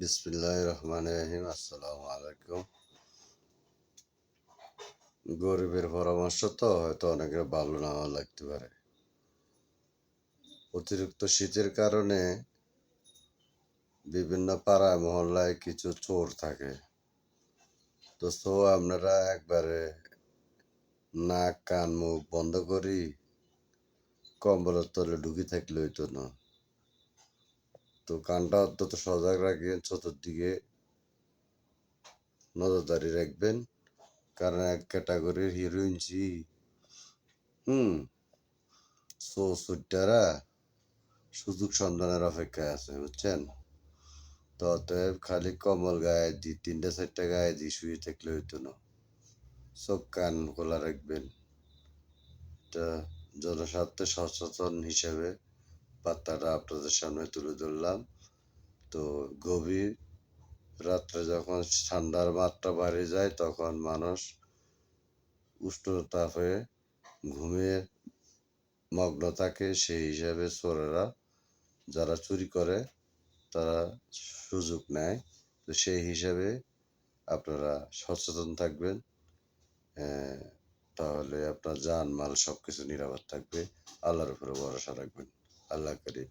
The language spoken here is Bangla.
বিসমিল্লাহির রহমানির রহিম। আসসালামু আলাইকুম। গরিবের পরামর্শ তো হয়তো অনেকের ভালো নাও লাগতে পারে। অতিরিক্ত শীতের কারণে বিভিন্ন পাড়ায় মহল্লায় কিছু চোর থাকে। দোস্ত, আপনারা একবারে নাক কান মুখ বন্ধ করি কম্বলের তলে ঢুকে থাকলে হইতো না। তো কানটা অন্তত সজাগ রাখবেন, চতুর্দিকে নজরদারি রাখবেন, কারণ এক ক্যাটাগরির হিরোইন সুটটারা সুযোগ সন্ধানের অপেক্ষায় আছে, বুঝছেন? তো অতএব খালি কম্বল গায়ে দি, তিনটা চারটা গায়ে দি শুয়ে থাকলে হইতো না। চোখ কান খোলা রাখবেন। তা জনস্বার্থে সচেতন হিসেবে বার্তাটা আপনাদের সামনে তুলে ধরলাম। তো গভীর রাত্রে যখন ঠান্ডার মাত্রা বাড়ে যায় তখন মানুষ উষ্ণতাপে ঘুমিয়ে মগ্ন থাকে, সেই হিসাবে চোরেরা যারা চুরি করে তারা সুযোগ নেয়। তো সেই হিসাবে আপনারা সচেতন থাকবেন, তাহলে আপনার জান মাল সবকিছু নিরাপদ থাকবে। আল্লাহর উপরে ভরসা রাখবেন। আল্লাহ করিম।